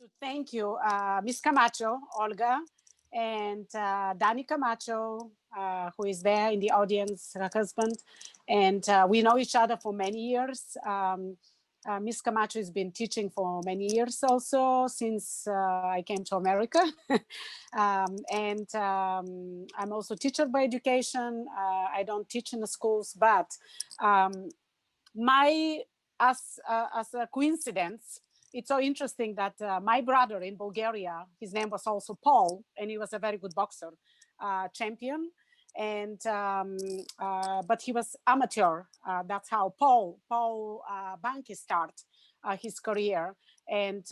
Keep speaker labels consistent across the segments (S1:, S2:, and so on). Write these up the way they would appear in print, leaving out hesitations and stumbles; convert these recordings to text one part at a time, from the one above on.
S1: to thank you, Miss Camacho, Olga, and Danny Camacho, who is there in the audience, her husband. And we know each other for many years. Miss Camacho has been teaching for many years also, since I came to America. I'm also teacher by education. I don't teach in the schools, but my as a coincidence, it's so interesting that my brother in Bulgaria, his name was also Paul, and he was a very good boxer, champion, and but he was amateur. That's how Paul Banki start his career. And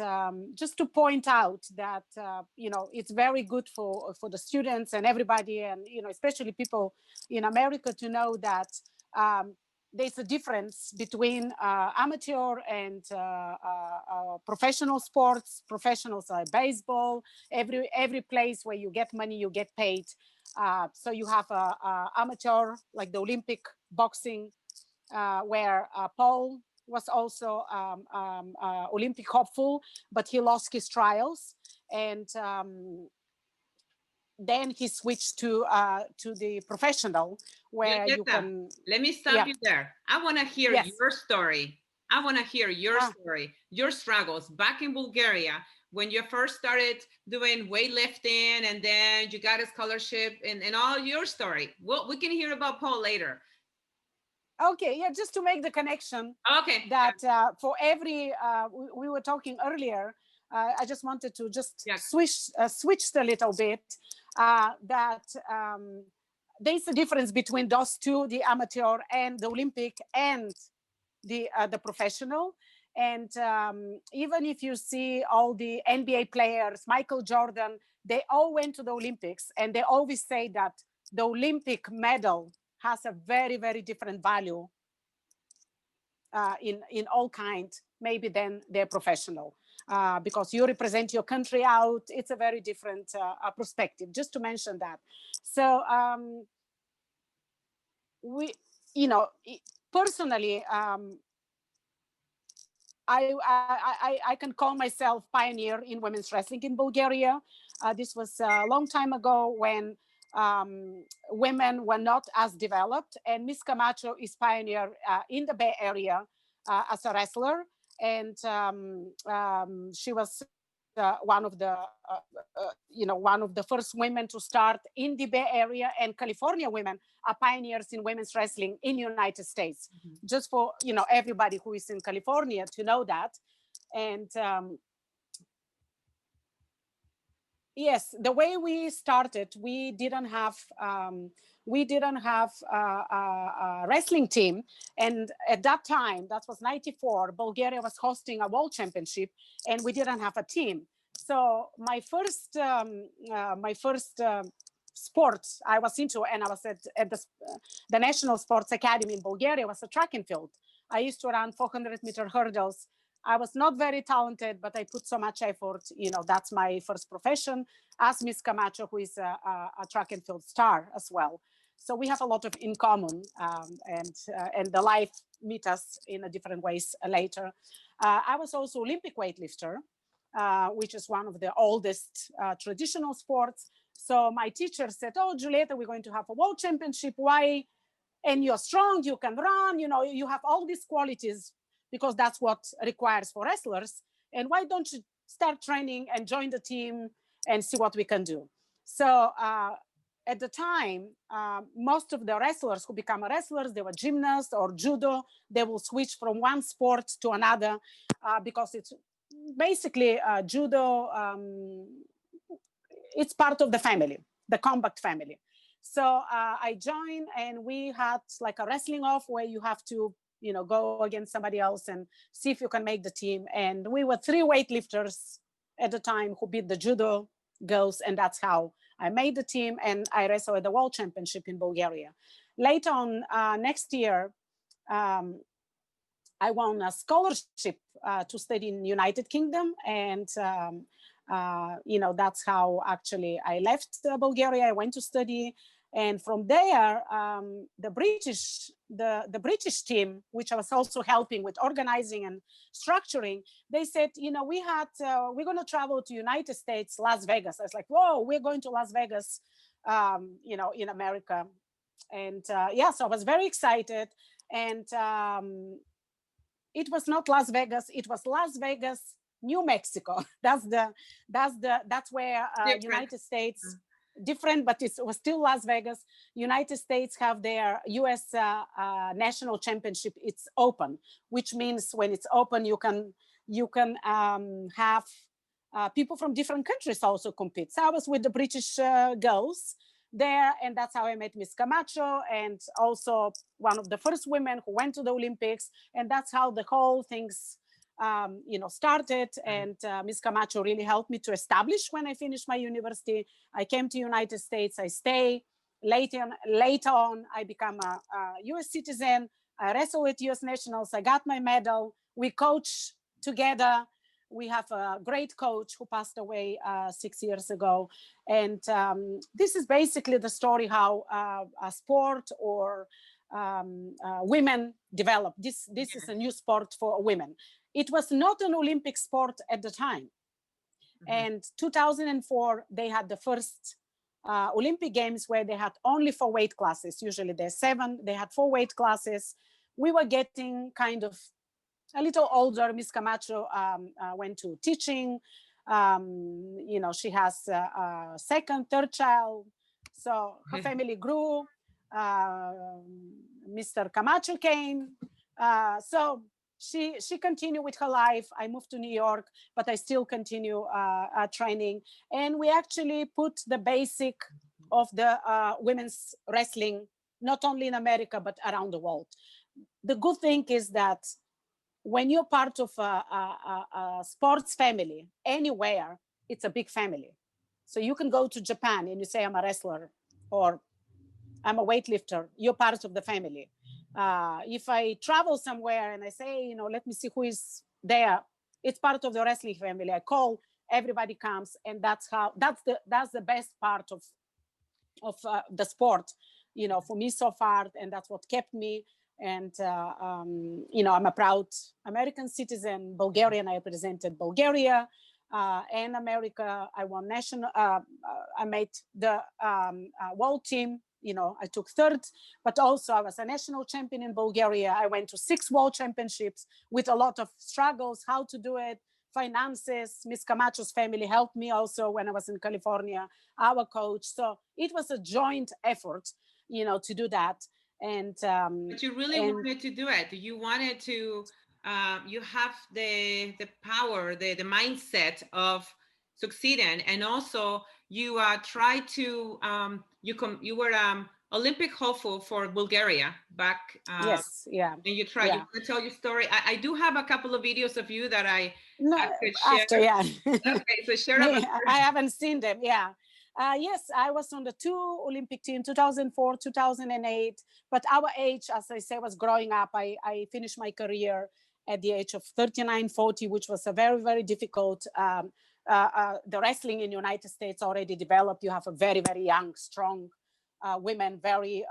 S1: just to point out that it's very good for the students and everybody, and especially people in America, to know that there's a difference between amateur and professional sports. Professionals are baseball. Every place where you get money, you get paid. So you have amateur, like the Olympic boxing, where Paul was also Olympic hopeful, but he lost his trials, and then he switched to the professional, where you
S2: Julieta,
S1: can.
S2: let me stop
S1: Yeah.
S2: you there. I want to hear
S1: Yes.
S2: your story. I want to hear your story, your struggles back in Bulgaria when you first started doing weightlifting, and then you got a scholarship, and all your story. Well, we can hear about Paul later.
S1: Okay, yeah, just to make the connection.
S2: Okay.
S1: That for every, we were talking earlier, I just wanted to just switch a little bit, that there's a difference between those two, the amateur and the Olympic and the professional. And even if you see all the NBA players, Michael Jordan, they all went to the Olympics, and they always say that the Olympic medal has a very, very different value in all kinds, maybe than their professional, because you represent your country out. It's a very different perspective, just to mention that. So we, personally, I can call myself pioneer in women's wrestling in Bulgaria. This was a long time ago, when women were not as developed, and Miss Camacho is pioneer in the Bay Area as a wrestler, and she was one of the first women to start in the Bay Area, and California women are pioneers in women's wrestling in the United States. Just for everybody who is in California to know that. And yes, the way we started, we didn't have a wrestling team, and at that time, that was '94, Bulgaria was hosting a world championship, and we didn't have a team. So my first sports I was into, and I was at the National Sports Academy in Bulgaria, was a track and field. I used to run 400-meter hurdles. I was not very talented, but I put so much effort. That's my first profession, as Miss Camacho, who is a track and field star as well. So we have a lot of in common, and the life meet us in a different ways later. I was also Olympic weightlifter, which is one of the oldest traditional sports. So my teacher said, "Oh, Julieta, we're going to have a world championship. Why? And you're strong, you can run, you have all these qualities, because that's what requires for wrestlers. And why don't you start training and join the team and see what we can do?" So at the time, most of the wrestlers who become wrestlers, they were gymnasts or judo. They will switch from one sport to another, because it's basically judo. It's part of the family, the combat family. So I joined, and we had like a wrestling off, where you have to go against somebody else and see if you can make the team. And we were 3 weightlifters at the time who beat the judo girls, and that's how I made the team, and I wrestled at the World Championship in Bulgaria. Later on, next year, I won a scholarship to study in United Kingdom, and that's how actually I left Bulgaria. I went to study, And from there, the British team, which I was also helping with organizing and structuring, they said, we're going to travel to United States, Las Vegas. I was like, whoa, we're going to Las Vegas, in America. And so I was very excited. And it was not Las Vegas, it was Las Vegas, New Mexico. That's where United States, different, but it was still Las Vegas. United States have their US national championship. It's open, which means when it's open, you can have people from different countries also compete. So I was with the British girls there, and that's how I met Miss Camacho, and also one of the first women who went to the Olympics, and that's how the whole things started. And Miss Camacho really helped me to establish. When I finished my university, I came to United States. I stay. Later on, I become a US citizen. I wrestle with US nationals. I got my medal. We coach together. We have a great coach who passed away 6 years ago. And this is basically the story how a sport or women develop. This is a new sport for women. It was not an Olympic sport at the time. And 2004, they had the first Olympic Games where they had only 4 weight classes. Usually there's 7. They had 4 weight classes. We were getting kind of a little older. Miss Camacho went to teaching. She has a second, third child. So her family grew. Mr. Camacho came. So she continued with her life. I moved to New York, but I still continue training. And we actually put the basic of the women's wrestling, not only in America, but around the world. The good thing is that when you're part of a sports family anywhere, it's a big family. So you can go to Japan and you say, I'm a wrestler or I'm a weightlifter. You're part of the family. If I travel somewhere and I say, let me see who is there, it's part of the wrestling family. I call, everybody comes, and that's the best part of the sport, for me so far, and that's what kept me. And I'm a proud American citizen, Bulgarian. I represented Bulgaria and America. I won national. I made the world team. I took 3rd, but also I was a national champion in Bulgaria. I went to 6 world championships with a lot of struggles, how to do it, finances. Miss Camacho's family helped me also when I was in California, our coach. So it was a joint effort, to do that. And
S2: but you really wanted to do it. You wanted to. You have the power, the mindset of succeeding, and also you try to. You were Olympic hopeful for Bulgaria back.
S1: Yes, yeah.
S2: And you try. Yeah. You want to tell your story? I do have a couple of videos of you that I could share.
S1: After, yeah.
S2: Okay, so share.
S1: I haven't seen them. Yeah. Yes, I was on the 2 Olympic team, 2004, 2008. But our age, as I say, was growing up. I finished my career at the age of 39, 40, which was a very, very difficult. The wrestling in the United States already developed. You have a very, very young, strong women, very,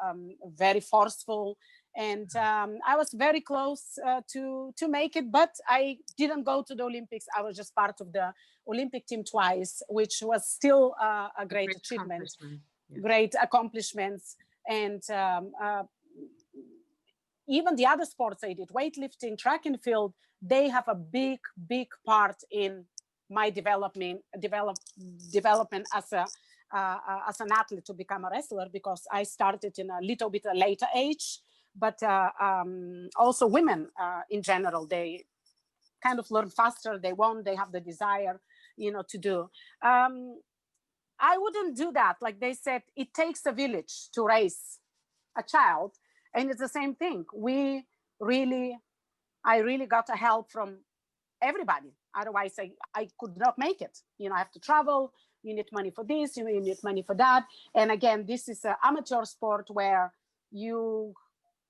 S1: very forceful. And I was very close to make it, but I didn't go to the Olympics. I was just part of the Olympic team twice, which was still a great achievement, great accomplishments. And even the other sports I did, weightlifting, track and field, they have a big, big part in my development as an athlete to become a wrestler, because I started in a little bit a later age. But also women in general, they kind of learn faster. They have the desire, to do. I wouldn't do that. Like they said, it takes a village to raise a child. And it's the same thing. I really got a help from everybody. Otherwise, I could not make it. I have to travel. You need money for this, you need money for that. And again, this is an amateur sport where you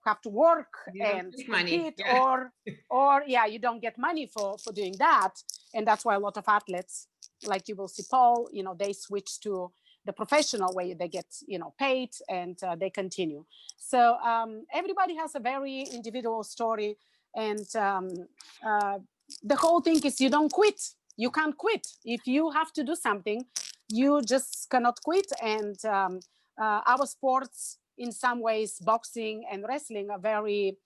S1: have to work and compete, yeah. or you don't get money for doing that. And that's why a lot of athletes, like you will see Paul, they switch to the professional way. They get, paid, and they continue. So everybody has a very individual story, and the whole thing is you don't quit. You can't quit. If you have to do something, you just cannot quit. And our sports, in some ways, boxing and wrestling are very,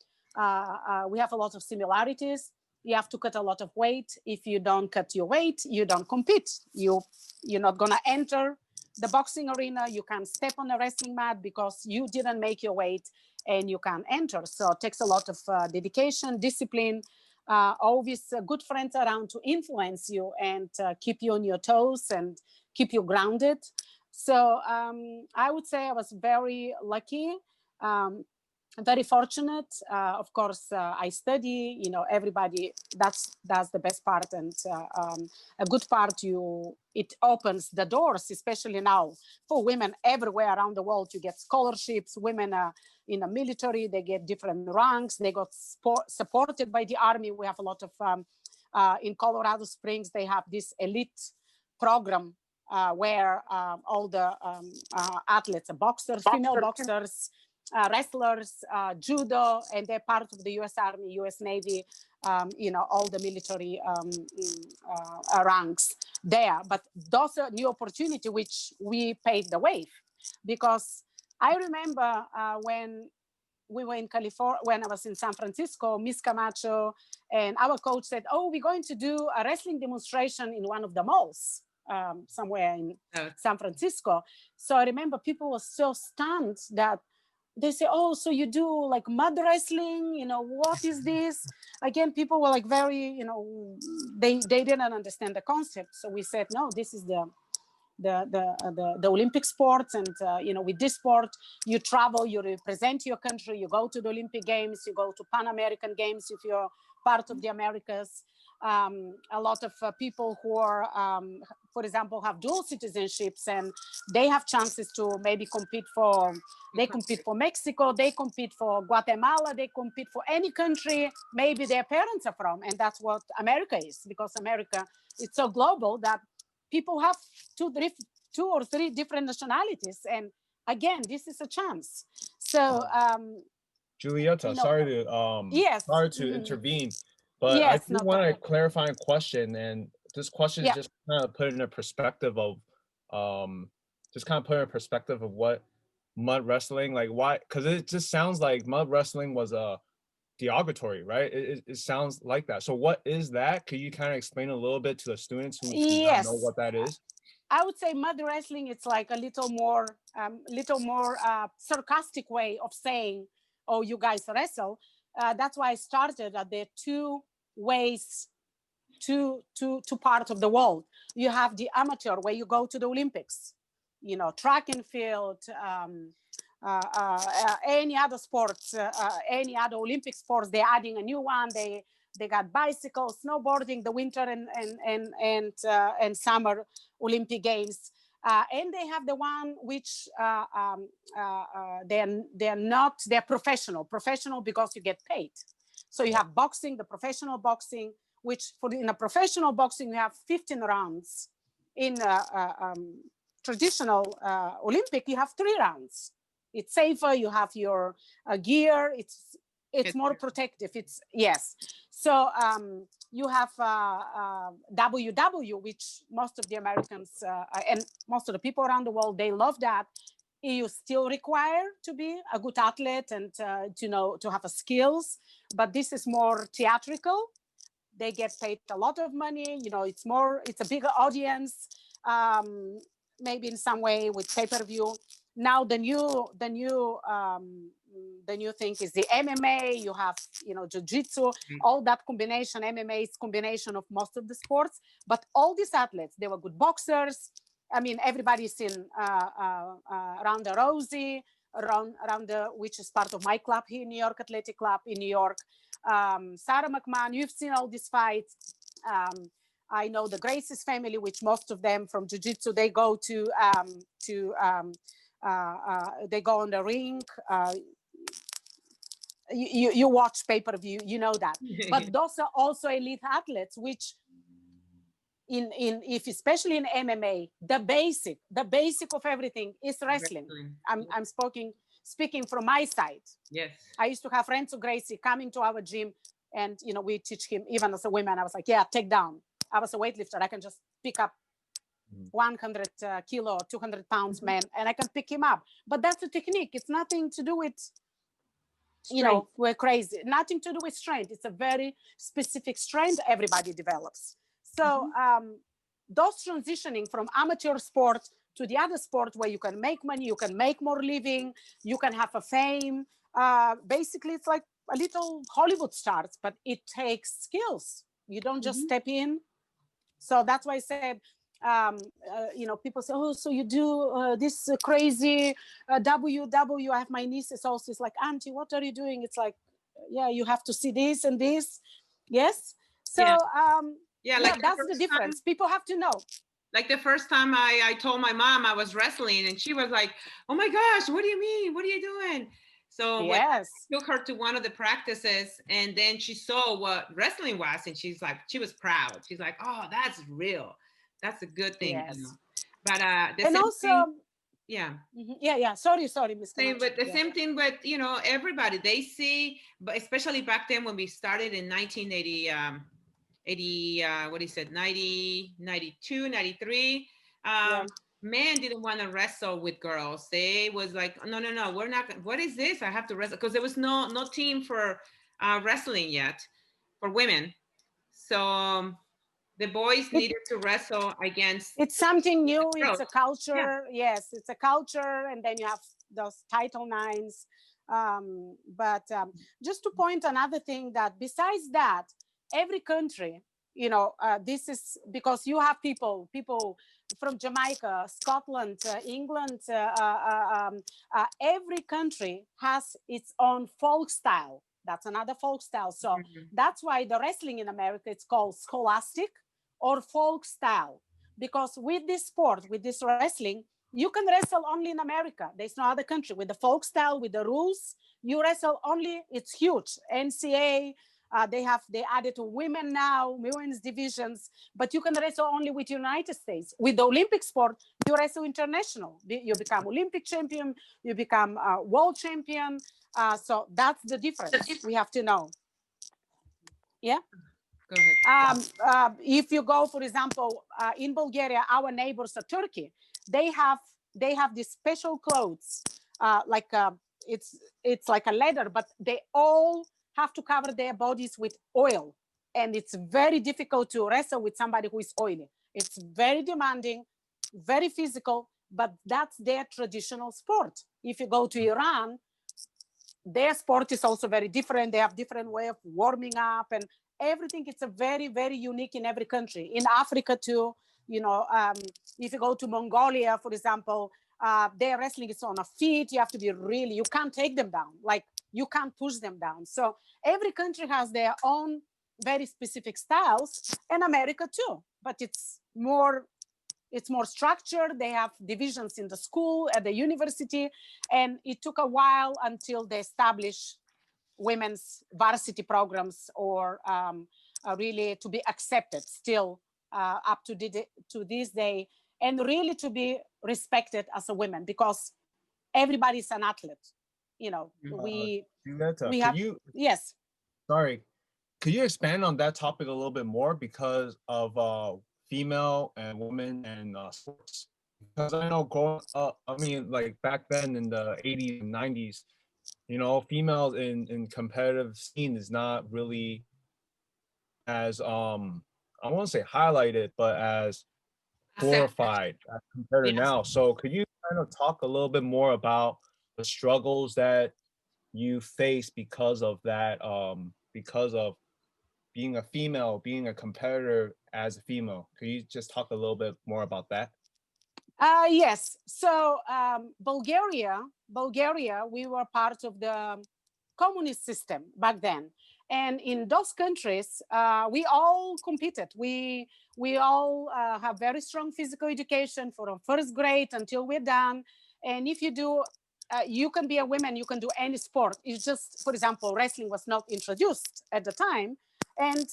S1: we have a lot of similarities. You have to cut a lot of weight. If you don't cut your weight, you don't compete. You're not gonna enter the boxing arena. You can't step on a wrestling mat because you didn't make your weight, and you can't enter. So it takes a lot of dedication, discipline, always good friends around to influence you and keep you on your toes and keep you grounded. So I would say I was very lucky, very fortunate. Of course, I study. Everybody. That's the best part, and a good part. It opens the doors, especially now for women everywhere around the world. You get scholarships. Women in the military, they get different ranks. They got supported by the army. We have a lot of in Colorado Springs. They have this elite program where all the athletes, boxers, female boxers, wrestlers, judo, and they're part of the U.S. Army, U.S. Navy, all the military ranks there. But those are new opportunity which we paved the way, because I remember when we were in California, when I was in San Francisco, Miss Camacho and our coach said, "Oh, we're going to do a wrestling demonstration in one of the malls." Somewhere in San Francisco. So I remember people were so stunned that they say, "Oh, so you do like mud wrestling? What is this?" Again, people were like very, they didn't understand the concept. So we said, "No, this is the Olympic sports, and with this sport, you travel, you represent your country, you go to the Olympic Games, you go to Pan American Games if you're part of the Americas." A lot of people who are, for example, have dual citizenships, and they have chances to maybe compete for Mexico, they compete for Guatemala, they compete for any country maybe their parents are from. And that's what America is, because America is so global that people have two or three different nationalities. And again, this is a chance. So
S3: Julieta,
S1: yes,
S3: sorry to intervene, but I
S1: yes,
S3: do
S1: no
S3: want a
S1: problem.
S3: clarifying question, and this question is
S1: Yeah.
S3: just kind of put in a perspective of what mud wrestling, like, why, because it just sounds like mud wrestling was a derogatory, right? It sounds like that. So what is that? Could you kind of explain a little bit to the students who do not know
S1: Yes,
S3: what that is?
S1: I would say mud wrestling. It's like a little more sarcastic way of saying, "Oh, you guys wrestle." That's why I started. There are two ways to part of the world. You have the amateur, where you go to the Olympics, track and field, any other sports, any other Olympic sports. They're adding a new one. They got bicycles, snowboarding, the winter and summer Olympic Games. And they have the one which they're professional because you get paid. So you have boxing, the professional boxing, which in a professional boxing, you have 15 rounds. In traditional Olympic, you have 3 rounds. It's safer. You have your gear. It's more protective. Yes. So you have WW, which most of the Americans and most of the people around the world, they love that. You still require to be a good athlete and to have a skills, but this is more theatrical. They get paid a lot of money. It's a bigger audience, maybe in some way with pay-per-view. Now the new thing is the MMA. You have jiu-jitsu, all that combination. MMA is combination of most of the sports, but all these athletes, they were good boxers. I mean, everybody's in Ronda Rousey, which is part of my club here in New York, Athletic Club in New York. Sarah McMahon, you've seen all these fights. I know the Gracie's family, which most of them from jiu-jitsu, they go they go on the ring. You watch pay-per-view, you know that. But those are also elite athletes, which if especially in MMA, the basic of everything is wrestling. I'm speaking from my side.
S2: Yes.
S1: I used to have Renzo Gracie coming to our gym, and we teach him. Even as a woman, I was like, yeah, take down. I was a weightlifter. I can just pick up 100 kilo, 200 pounds man, and I can pick him up. But that's the technique. It's nothing to do with we're crazy. Nothing to do with strength. It's a very specific strength everybody develops. So those transitioning from amateur sport to the other sport where you can make money, you can make more living, you can have a fame. Basically, it's like a little Hollywood stars, but it takes skills. You don't just step in. So that's why I said, people say, oh, so you do this crazy WW. I have my nieces also. It's like, Auntie, what are you doing? It's like, yeah, you have to see this and this. Yes. So
S2: like
S1: that's the difference. People have to know.
S2: Like the first time I told my mom I was wrestling, and she was like, oh my gosh, what do you mean? What are you doing? So when I took her to one of the practices, and then she saw what wrestling was, and she was proud. She's like, oh, that's real. That's a good thing.
S1: Yes.
S2: But the
S1: and
S2: same
S1: also,
S2: thing, yeah.
S1: Sorry, Miss.
S2: But the same thing with everybody they see, but especially back then when we started in 1980. 90, 92, 93. Men didn't want to wrestle with girls. They was like, no, we're not. What is this? I have to wrestle, because there was no team for wrestling yet for women. So the boys needed to wrestle against.
S1: It's something new. It's a culture. Yeah. Yes, it's a culture, and then you have those Title IXs. But just to point another thing, that besides that, every country, this is because you have people from Jamaica, Scotland, England. Every country has its own folk style. That's another folk style. So that's why the wrestling in America, it's called scholastic or folk style, because with this sport, with this wrestling, you can wrestle only in America. There's no other country. With the folk style, with the rules, you wrestle only. It's huge. NCAA. They added to women now, women's divisions, but you can wrestle only with United States. With the Olympic sport, you wrestle international. You become Olympic champion, you become world champion. So that's the difference we have to know. Yeah?
S2: Go ahead.
S1: If you go, for example, in Bulgaria, our neighbors are Turkey. They have these special clothes, it's like a leather, but they all have to cover their bodies with oil. And it's very difficult to wrestle with somebody who is oily. It's very demanding, very physical, but that's their traditional sport. If you go to Iran, their sport is also very different. They have different way of warming up and everything. It's a very, very unique in every country. In Africa too, if you go to Mongolia, for example, their wrestling is on a feet. You have to be you can't take them down. Like, you can't push them down. So every country has their own very specific styles, and America too, but it's more structured. They have divisions in the school, at the university, and it took a while until they established women's varsity programs, or really to be accepted still up to this day, and really to be respected as a woman, because everybody's an athlete.
S3: Julieta,
S1: we have yes.
S3: Sorry, could you expand on that topic a little bit more, because of female and women and sports? Because I know growing up, like back then in the 80s and 90s, females in competitive scene is not really as I won't say highlighted, but as glorified as compared to now. So could you kind of talk a little bit more about the struggles that you face because of that, because of being a female, being a competitor as a female? Could you just talk a little bit more about that?
S1: Yes. So Bulgaria, we were part of the communist system back then. And in those countries, we all competed. We all have very strong physical education from first grade until we're done. And if you do, you can be a woman, you can do any sport. It's just, for example, wrestling was not introduced at the time. And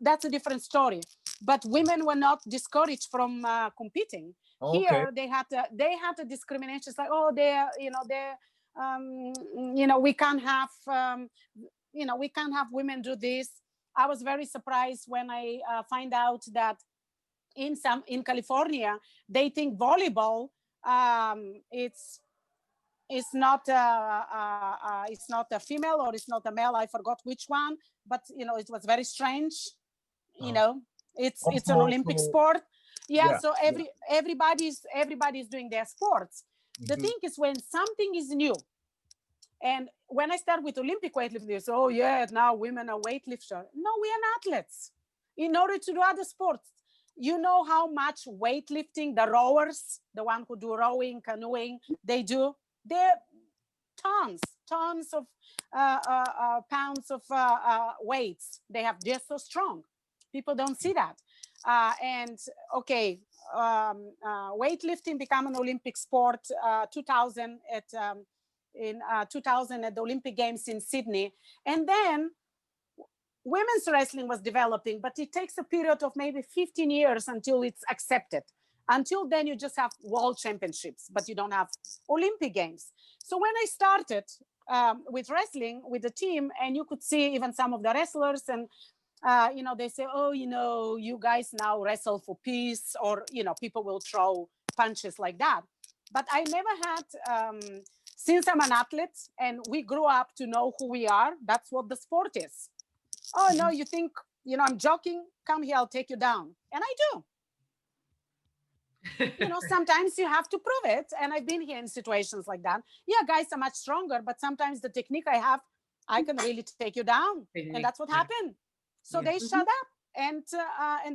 S1: that's a different story. But women were not discouraged from competing.
S3: Okay.
S1: Here they had the discrimination. It's like, oh, they're, we can't have, we can't have women do this. I was very surprised when I find out that in California they think volleyball it's not a female or it's not a male. I forgot which one, but it was very strange. It's an Olympic sport. Yeah, so everybody's doing their sports. The thing is, when something is new, and when I start with Olympic weightlifting, so, oh yeah, now women are weightlifters. No, we are athletes. In order to do other sports, you know how much weightlifting the rowers, the one who do rowing, canoeing, they do. They're tons of pounds of weights. They're so strong. People don't see that. And okay, weightlifting became an Olympic sport 2000 in 2000 at the Olympic Games in Sydney. And then women's wrestling was developing, but it takes a period of maybe 15 years until it's accepted. Until then, you just have world championships, but you don't have Olympic Games. So when I started with wrestling with the team, and you could see even some of the wrestlers, and they say, oh, you guys now wrestle for peace, or people will throw punches like that. But I never had, since I'm an athlete and we grew up to know who we are, that's what the sport is. Oh no, you think I'm joking? Come here, I'll take you down, and I do. Sometimes you have to prove it. And I've been here in situations like that. Yeah, guys are much stronger, but sometimes the technique I have, I can really take you down. And that's what happened. So they shut up, and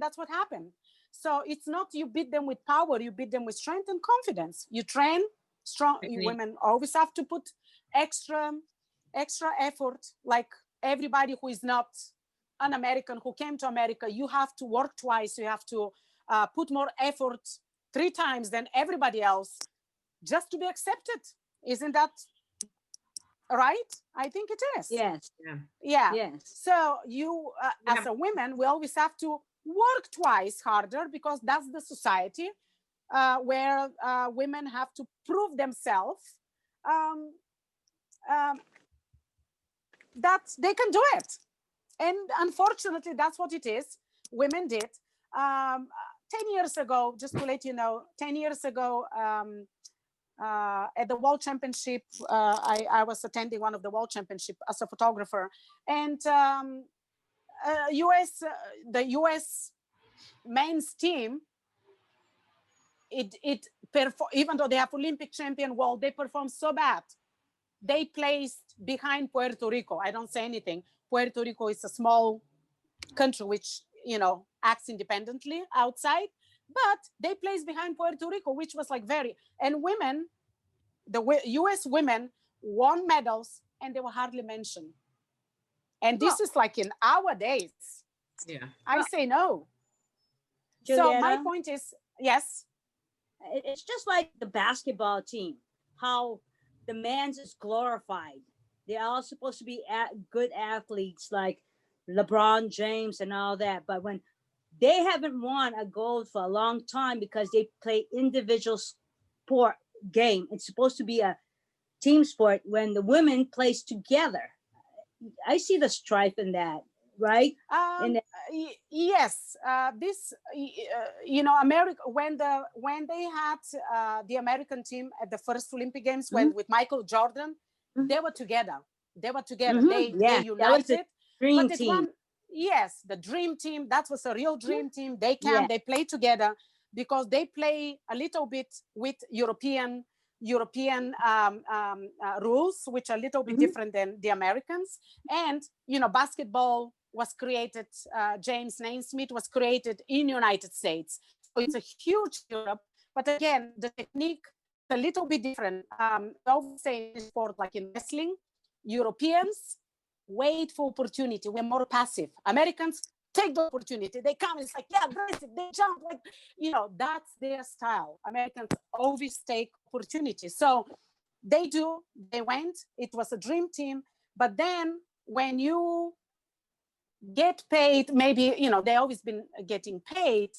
S1: that's what happened. So it's not you beat them with power, you beat them with strength and confidence. You train strong. Women always have to put extra effort, like everybody who is not an American who came to America. You have to work twice. You have to put more effort 3 times than everybody else just to be accepted. Isn't that right? I think it is.
S4: Yes.
S1: Yeah.
S4: Yes.
S1: So you, as a woman, we always have to work twice harder, because that's the society where women have to prove themselves that they can do it. And unfortunately, that's what it is. Women did. 10 years ago, just to let you know, 10 years ago, at the World Championship, I was attending one of the World Championship as a photographer, and the US men's team, even though they have Olympic champion world, they performed so bad. They placed behind Puerto Rico. I don't say anything. Puerto Rico is a small country which acts independently outside, but they placed behind Puerto Rico, which was like and women, the US women won medals, and they were hardly mentioned. And this is like in our days.
S2: Yeah.
S1: I say no.
S4: Julieta,
S1: so my point is, yes.
S4: It's just like the basketball team, how the men's is glorified. They're all supposed to be good athletes like LeBron James and all that. But when they haven't won a gold for a long time because they play individual sport game, it's supposed to be a team sport when the women plays together. I see the strife in that, right?
S1: Yes, this America, when they had the American team at the first Olympic Games, when with Michael Jordan, they were together. They united.
S4: Dream team.
S1: Yes, the dream team. That was a real dream team. They came, they play together, because they play a little bit with European rules, which are a little bit different than the Americans. And basketball was created. James Naismith was created in United States, so it's a huge Europe. But again, the technique is a little bit different. I always say in sport, like in wrestling, Europeans wait for opportunity. We're more passive. Americans take the opportunity. They come, it's like, yeah, aggressive. They jump, like, that's their style. Americans always take opportunity. So they went. It was a dream team. But then when you get paid, maybe, you know, they always been getting paid,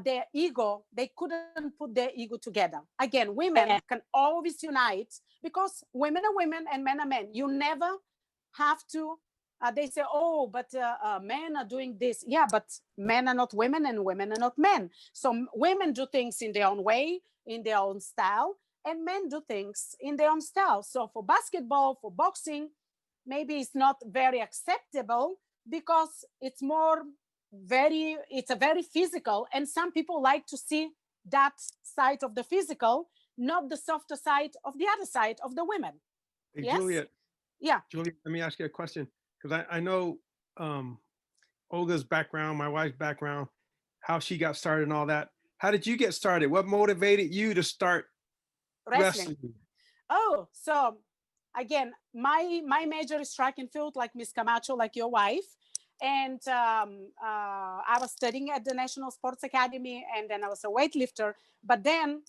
S1: their ego, they couldn't put their ego together. Again, women can always unite because women are women and men are men. You never have to, they say, oh, but men are doing this. Yeah, but men are not women and women are not men. So women do things in their own way, in their own style, and men do things in their own style. So for basketball, for boxing, maybe it's not very acceptable because it's a very physical, and some people like to see that side of the physical, not the softer side of the other side of the women.
S5: Hey,
S1: Yes?
S5: Juliet.
S1: Yeah.
S5: Juliet, let me ask you a question, because I know Olga's background, my wife's background, how she got started and all that. How did you get started? What motivated you to start wrestling?
S1: Oh, so again, my major is track and field, like Miss Camacho, like your wife. And I was studying at the National Sports Academy, and then I was a weightlifter. But then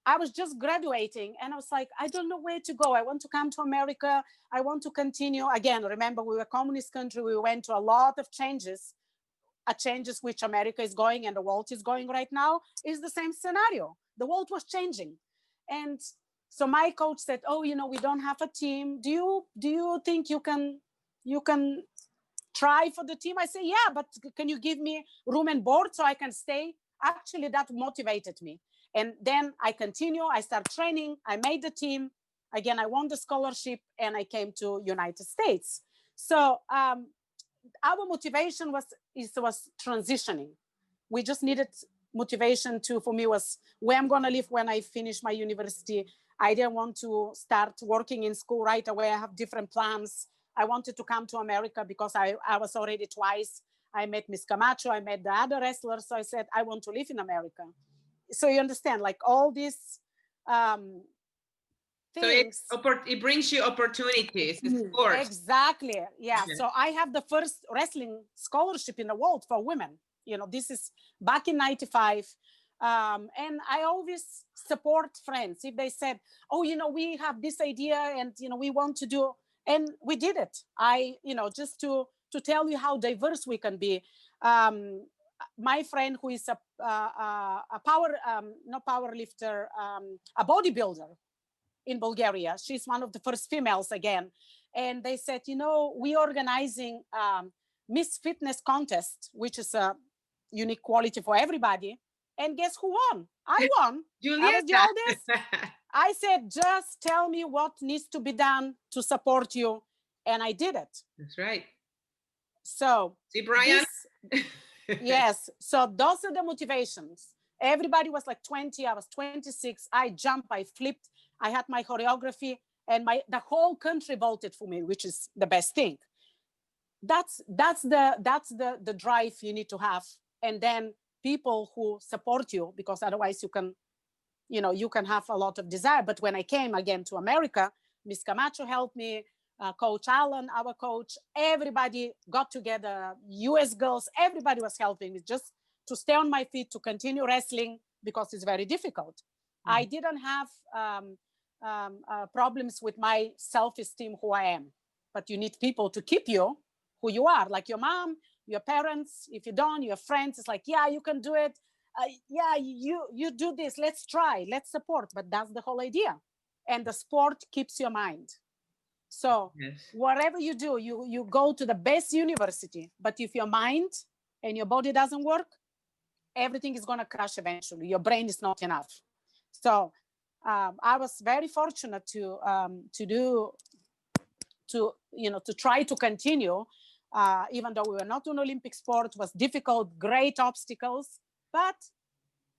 S1: I was just graduating, and I was like, I don't know where to go. I want to come to America. I want to continue. Again, remember, we were a communist country. We went to a lot of changes, which America is going and the world is going right now, is the same scenario. The world was changing. And so my coach said, oh, you know, we don't have a team. Do you think you can try for the team? I say, yeah, but can you give me room and board so I can stay? Actually, that motivated me. And then I continue, I start training, I made the team. Again, I won the scholarship and I came to United States. So our motivation was transitioning. We just needed motivation for me was where I'm gonna live when I finish my university. I didn't want to start working in school right away. I have different plans. I wanted to come to America because I was already twice. I met Miss Camacho, I met the other wrestlers. So I said, I want to live in America. So you understand, like all these things.
S2: So it brings you opportunities, of course.
S1: Exactly, yeah. So I have the first wrestling scholarship in the world for women. You know, this is back in '95. And I always support friends. If they said, oh, you know, we have this idea and, you know, we want to do, and we did it. Just to tell you how diverse we can be. My friend who is a power lifter, a bodybuilder in Bulgaria. She's one of the first females again. And they said, you know, we organizing Miss Fitness contest, which is a unique quality for everybody. And guess who won? I won.
S2: Julieta.
S1: I was the oldest. I said, just tell me what needs to be done to support you. And I did it.
S2: That's right.
S1: So,
S2: see, Brian?
S1: Yes. So those are the motivations. Everybody was like 20. I was 26. I jumped, I flipped. I had my choreography, and the whole country voted for me, which is the best thing. That's the drive you need to have. And then people who support you, because otherwise you can have a lot of desire. But when I came again to America, Miss Camacho helped me, Coach Allen, our coach, everybody got together, US girls, everybody was helping me just to stay on my feet, to continue wrestling, because it's very difficult. Mm-hmm. I didn't have problems with my self-esteem, who I am, but you need people to keep you who you are, like your mom, your parents. If you don't, your friends, it's like, yeah, you can do it. Yeah, you do this, let's try, let's support. But that's the whole idea. And the sport keeps your mind. So yes, whatever you do, you go to the best university, but if your mind and your body doesn't work, everything is going to crash eventually. Your brain is not enough. So I was very fortunate to try to continue, even though we were not an Olympic sport. It was difficult, great obstacles, but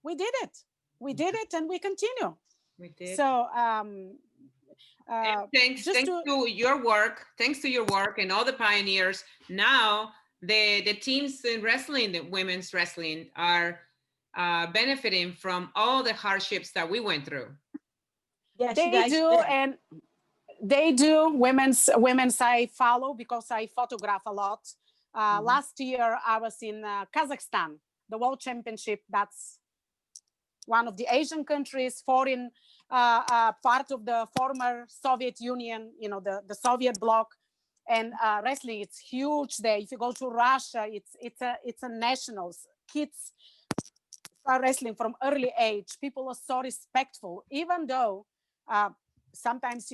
S1: we did it. We did it, and we continue.
S2: We did.
S1: So
S2: thanks to your work and all the pioneers, now the teams in wrestling, the women's wrestling, are benefiting from all the hardships that we went through.
S1: Yes, they do, and they do. Women's I follow because I photograph a lot. Last year I was in Kazakhstan, the World Championship. That's one of the Asian countries, foreign part of the former Soviet Union, the Soviet bloc. And wrestling, it's huge there. If you go to Russia, it's a nationals. Kids start wrestling from early age. People are so respectful, even though sometimes,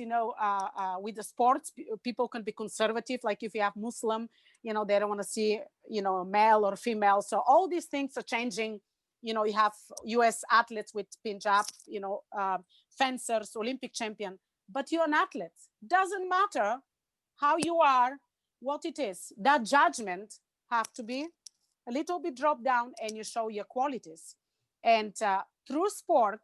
S1: with the sports, people can be conservative. Like if you have Muslim, they don't want to see, male or female. So all these things are changing. You have US athletes with Punjab, fencers, Olympic champion, but you're an athlete. Doesn't matter how you are, what it is. That judgment have to be a little bit dropped down, and you show your qualities. And through sport,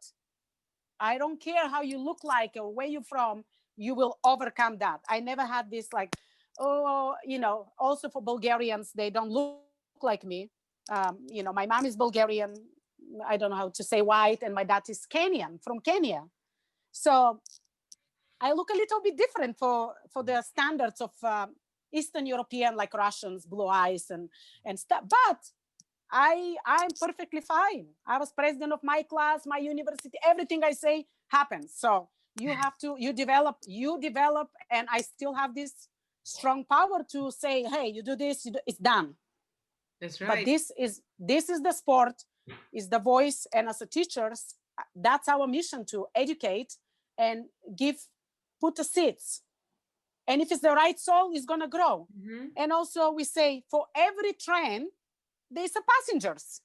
S1: I don't care how you look like or where you're from, you will overcome that. I never had this like, also for Bulgarians, they don't look like me. My mom is Bulgarian. I don't know how to say white, and my dad is Kenyan, from Kenya. So I look a little bit different for the standards of Eastern European, like Russians, blue eyes and stuff. But I'm perfectly fine. I was president of my class, my university, everything I say happens. So you develop, and I still have this strong power to say, hey, you do this, it's done.
S2: That's right.
S1: But this is the sport, is the voice. And as a teachers, that's our mission, to educate and put the seeds. And if it's the right soil, it's going to grow.
S2: Mm-hmm.
S1: And also we say, for every train, there's a passengers.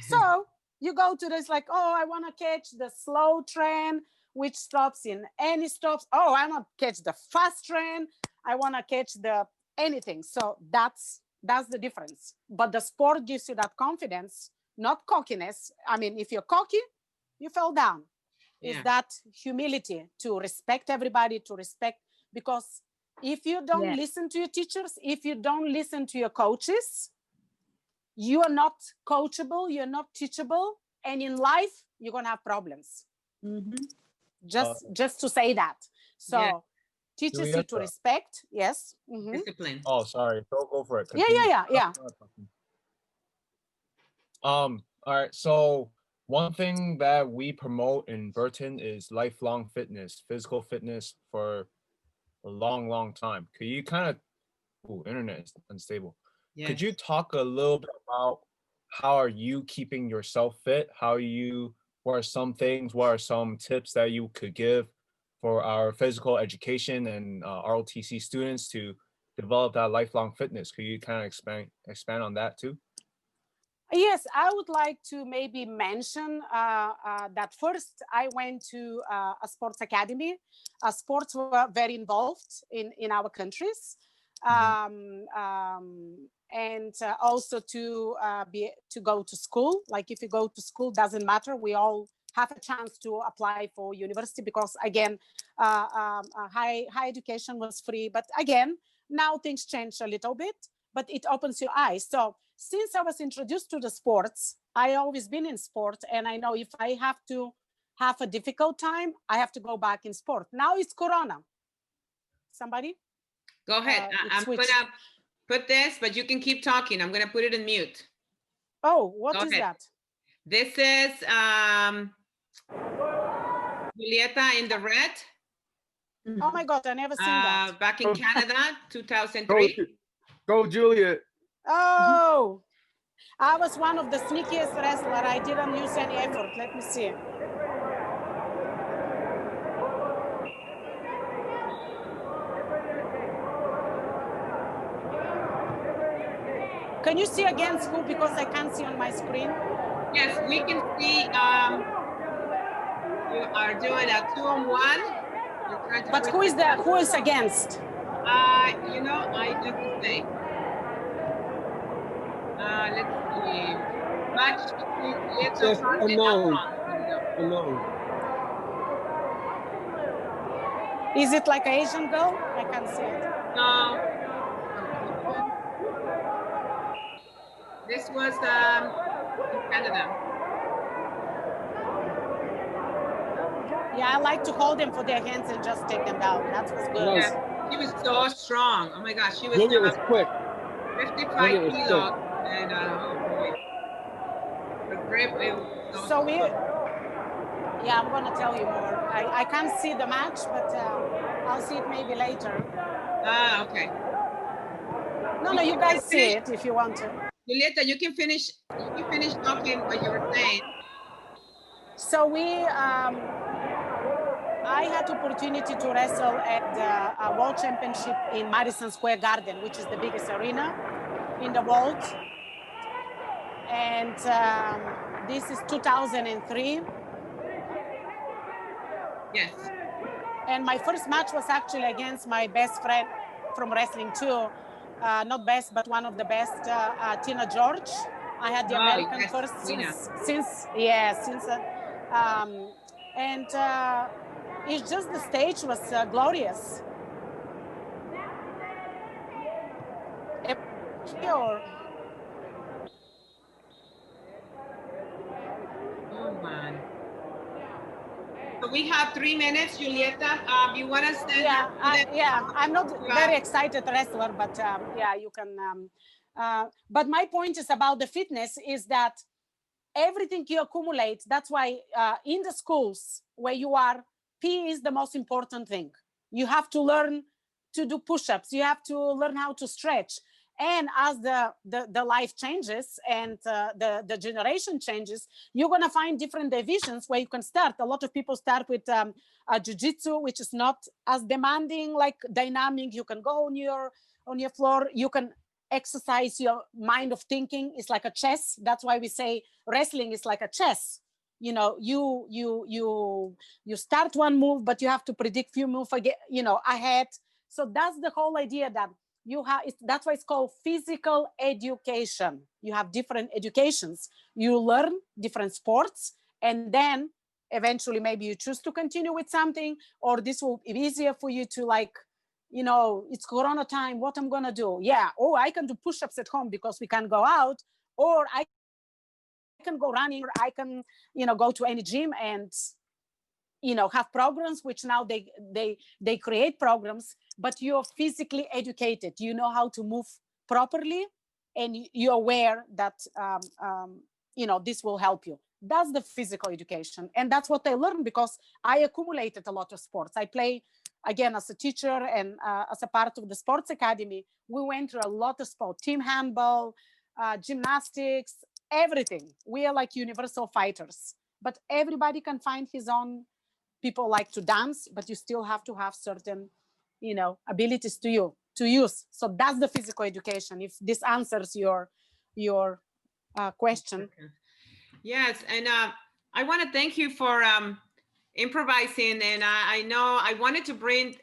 S1: So you go to this like, oh, I want to catch the slow train, which stops in any stops. Oh, I want to catch the fast train. I want to catch the anything. So that's the difference. But the sport gives you that confidence, not cockiness. I mean, if you're cocky, you fell down.
S2: Yeah.
S1: Is that humility, to respect everybody, because if you don't listen to your teachers, if you don't listen to your coaches, you are not coachable, you're not teachable, and in life you're gonna have problems.
S4: Mm-hmm.
S1: Just to say that. So teaches
S3: Julieta.
S1: you to respect. Yes. Mm-hmm.
S2: Discipline.
S3: Oh, sorry. Go for it.
S1: Yeah.
S3: All right. So one thing that we promote in Burton is lifelong fitness, physical fitness for a long, long time. Could you internet is unstable.
S2: Yes.
S3: Could you talk a little bit about how are you keeping yourself fit? What are some tips that you could give for our physical education and ROTC students to develop that lifelong fitness? Could you kind of expand on that too?
S1: Yes, I would like to maybe mention that first I went to a sports academy. Sports were very involved in our countries. And also to go to school. Like if you go to school, doesn't matter. We all have a chance to apply for university, because again, high education was free. But again, now things change a little bit, but it opens your eyes. So since I was introduced to the sports, I always been in sport, and I know if I have to have a difficult time, I have to go back in sport. Now it's Corona. Somebody?
S2: Go ahead. I'm going to put this, but you can keep talking. I'm going to put it in mute.
S1: Oh, what is that?
S2: This is Julieta in the red.
S1: Oh my God, I never seen that.
S2: Back in Canada, 2003.
S5: Go, Juliet.
S1: Oh, I was one of the sneakiest wrestler. I didn't use any effort. Let me see. Can you see again, Scoop, because I can't see on my screen?
S2: Yes, we can see you are doing a 2-on-1.
S1: But who is against?
S2: I just say. Let's see. Match between Julieta Okot and
S5: Unknown.
S1: Is it like an Asian girl? I can't see it.
S2: No. This was in Canada.
S1: Yeah, I like to hold them for their hands and just take them down. That was good.
S2: Yeah, she was so strong. Oh my gosh, she was,
S5: Was quick.
S2: 55 kilos. And oh boy, the grip is
S1: so we. Yeah, I'm gonna tell you more. I can't see the match, but I'll see it maybe later.
S2: Okay.
S1: No, you guys see it if you want to.
S2: Julieta, you can finish talking what you were saying.
S1: So I had opportunity to wrestle at the World Championship in Madison Square Garden, which is the biggest arena in the world. And this is 2003.
S2: Yes.
S1: And my first match was actually against my best friend from wrestling too. Not best, but one of the best, Tina George. I had the American
S2: yes,
S1: first
S2: Tina.
S1: and it's just the stage was glorious.
S2: Oh man. So we have 3 minutes, Julieta. You want to send?
S1: I'm not very excited wrestler, but yeah, you can. But my point is about the fitness is that everything you accumulate. That's why in the schools where you are, PE is the most important thing. You have to learn to do push-ups. You have to learn how to stretch. And as the life changes and the generation changes, you're going to find different divisions where you can start. A lot of people start with jiu-jitsu, which is not as demanding, like dynamic. You can go on your floor. You can exercise your mind of thinking. It's like a chess. That's why we say wrestling is like a chess. You know, you start one move, but you have to predict few moves ahead. So that's the whole idea that you have. That's why it's called physical education. You have different educations. You learn different sports, and then eventually maybe you choose to continue with something, or this will be easier for you to it's Corona time. What I'm gonna do? Yeah. Oh, I can do push-ups at home because we can't go out, or I can go running, or I can go to any gym and have programs, which now they create programs, but you're physically educated. You know how to move properly, and you're aware that this will help you. That's the physical education, and that's what I learned because I accumulated a lot of sports. I play again as a teacher and as a part of the sports academy. We went through a lot of sport, team handball, gymnastics, everything. We are like universal fighters, but everybody can find his own. People like to dance, but you still have to have certain, abilities to use. So that's the physical education. If this answers your question.
S2: Okay. Yes, and I want to thank you for improvising. And I know I wanted to bring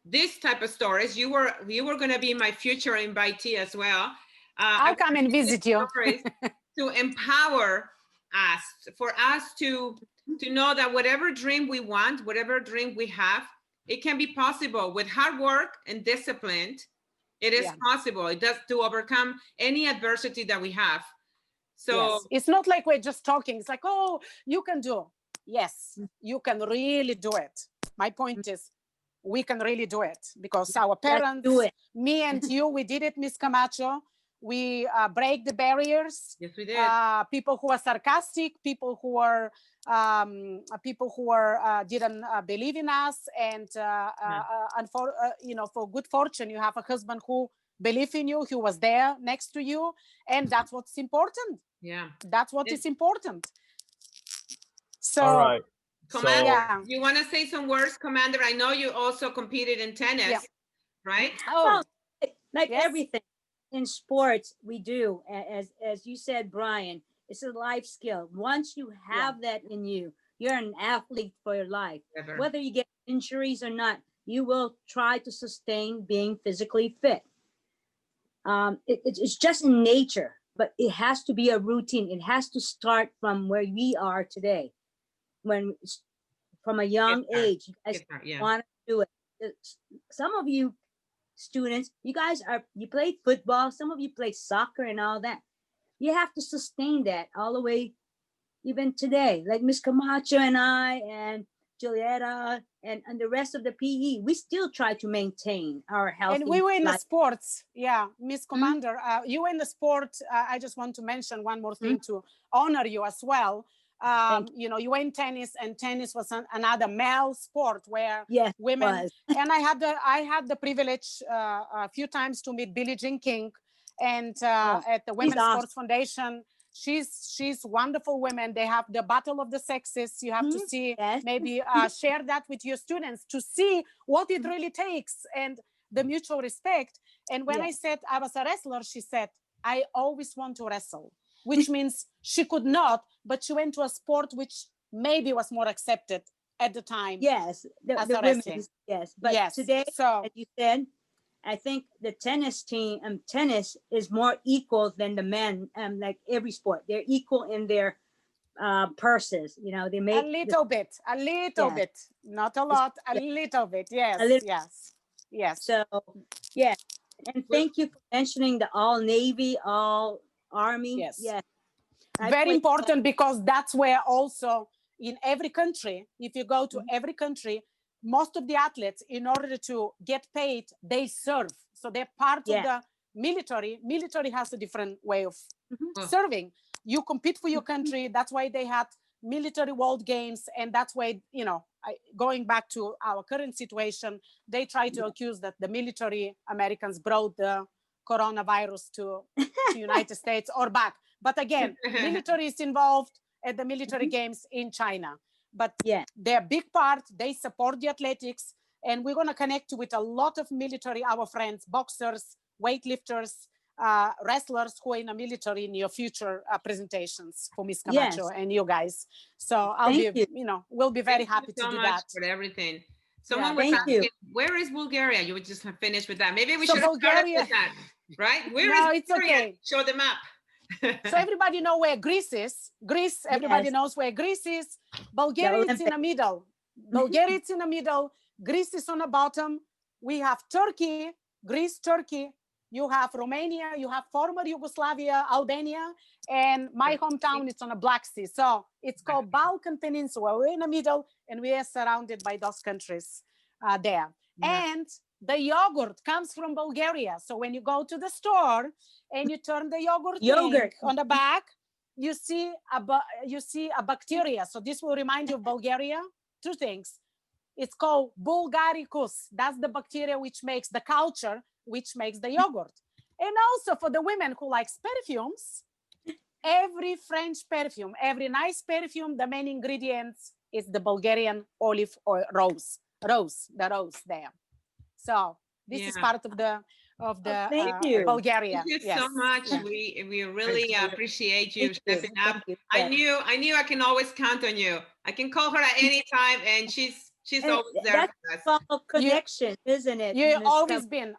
S2: this type of stories. You were going to be my future invitee as well.
S1: I'll come and visit you.
S2: To empower us, for us to know that whatever dream we want, whatever dream we have, it can be possible with hard work and discipline. It is possible. It does to overcome any adversity that we have. So
S1: yes. It's not like we're just talking. It's like, oh, you can do. Yes, you can really do it. My point is, we can really do it because our parents, me and you, we did it, Miss Camacho. We break the barriers.
S2: Yes, we did.
S1: People who are sarcastic, people who are didn't believe in us, and for good fortune, you have a husband who believed in you, who was there next to you, and that's what's important.
S2: Yeah,
S1: that's what is important. So,
S3: all right.
S2: Commander, you want to say some words, Commander? I know you also competed in tennis, right?
S4: Oh, like everything in sports we do, as you said, Brian, it's a life skill. Once you have that in you, you're an athlete for your life. Ever. Whether you get injuries or not, you will try to sustain being physically fit. It's just in nature, but it has to be a routine. It has to start from where we are today. From a young age, you guys want to do it. Some of you students, you play football, some of you play soccer and all that. You have to sustain that all the way, even today. Like Miss Camacho and I and Julieta and the rest of the PE, we still try to maintain our health.
S1: And we were in the sports. Yeah, Miss Commander, you were in the sport. I just want to mention one more thing to honor you as well. You were in tennis, and tennis was another male sport where women. And I had the privilege a few times to meet Billie Jean King, and at the
S4: she's
S1: Women's
S4: awesome.
S1: Sports Foundation. She's wonderful women. They have the battle of the sexes. You have to
S4: Mhm.
S1: see,
S4: Yes.
S1: maybe share that with your students to see what it really takes and the mutual respect. And when I
S4: Yes.
S1: said I was a wrestler, she said, I always want to wrestle, which means she could not, but she went to a sport which maybe was more accepted at the time.
S4: Yes,
S1: as
S4: the
S1: a wrestling.
S4: women's, yes. But
S1: Yes.
S4: today,
S1: So
S4: as you said, I think the tennis team, tennis is more equal than the men. Like every sport, they're equal in their purses. You know, they
S1: a
S4: make
S1: little bit,
S4: Yes.
S1: bit, not a lot, a
S4: yeah,
S1: little bit. Yes,
S4: a little.
S1: yes, yes.
S4: So, yeah. And thank you for mentioning the all Navy, all Army.
S1: Yes.
S4: Yes. I
S1: Very
S4: played-
S1: important, because that's where also in every country, if you go to every country, most of the athletes, in order to get paid, they serve. So they're part
S4: Yeah.
S1: of the military. Military has a different way of
S2: Oh.
S1: serving. You compete for your country. That's why they had military world games. And that's why, you know, going back to our current situation, they try to accuse that the military Americans brought the coronavirus to United States or back. But again, military is involved at the military games in China. But
S4: Yeah.
S1: they're a big part. They support the athletics. And we're going to connect with a lot of military, our friends, boxers, weightlifters, wrestlers who are in the military in your future presentations for Miss Camacho
S4: Yes.
S1: and you guys. So I'll
S4: Thank
S1: be,
S4: you.
S1: we'll be very
S2: Thank you
S1: happy to
S2: so
S1: do
S2: much
S1: that.
S2: for everything. Someone was
S4: thank you.
S2: asking, where is Bulgaria? You would just finish with that. Maybe we
S1: So
S2: should have started
S1: Bulgaria-
S2: with that, right? Where
S1: No,
S2: is
S1: it's
S2: Bulgaria?
S1: okay.
S2: Show the map.
S1: So everybody know where Greece is. Greece, everybody
S4: Yes.
S1: knows where Greece is. Bulgaria is in the middle. Bulgaria is in the middle. Greece is on the bottom. We have Turkey, Greece, Turkey. You have Romania, you have former Yugoslavia, Albania, and my hometown is on the Black Sea. So it's called Balkan Peninsula. We're in the middle and we are surrounded by those countries there.
S2: Yeah.
S1: And the yogurt comes from Bulgaria. So when you go to the store and you turn the yogurt thing on the back, you see a bacteria. So this will remind you of Bulgaria. Two things. It's called Bulgaricus. That's the bacteria which makes the culture, which makes the yogurt. And also for the women who likes perfumes, every French perfume, every nice perfume, the main ingredients is the Bulgarian olive oil, rose there. So this is part of the
S4: thank you.
S1: Bulgaria.
S2: Thank you
S1: Yes.
S2: so much.
S1: Yeah.
S2: We really appreciate you
S4: Thank you.
S2: stepping up.
S4: Thank you.
S2: I
S4: Yes.
S2: knew I can always count on you. I can call her at any time, and she's
S4: And
S2: always there
S4: that's
S2: for us.
S4: called connection, isn't it?
S1: You
S4: Miss
S1: always
S4: Camacho?
S1: been,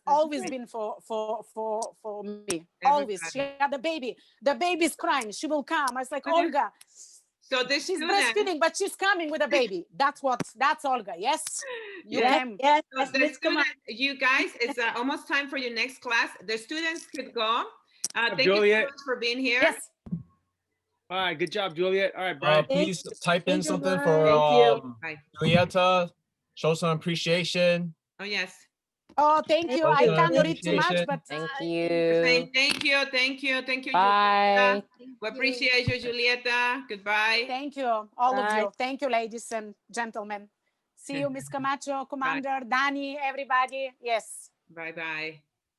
S1: always been for me. Always. She had the baby. The baby's crying. She will come. I was like, Olga,
S2: So this
S1: she's
S2: student,
S1: breastfeeding, but she's coming with a baby. That's Olga. Yes. You
S2: Yes.
S1: came.
S4: Yes,
S2: so
S4: yes,
S2: the
S4: Miss
S2: student,
S4: Camacho.
S2: you guys, it's almost time for your next class. The students could go. Thank you so
S5: Juliet.
S2: much for being here.
S1: Yes.
S5: All right, good job, Juliet. All right, Brian.
S3: Please type in
S4: Thank you,
S3: something
S4: Brian.
S3: for
S2: Bye.
S3: Julieta. Show some appreciation.
S2: Oh yes.
S1: Oh, thank you. I
S3: Also
S1: can't read too much,
S3: appreciation.
S1: but
S6: Thank
S2: We're saying
S6: you.
S2: thank you. Julieta.
S6: Bye.
S2: We appreciate you, Julieta. Goodbye.
S1: thank you, all of
S4: Bye.
S1: you. Thank you, ladies and gentlemen. See you, Miss Camacho, Commander, Danny, everybody. Yes.
S2: Bye bye.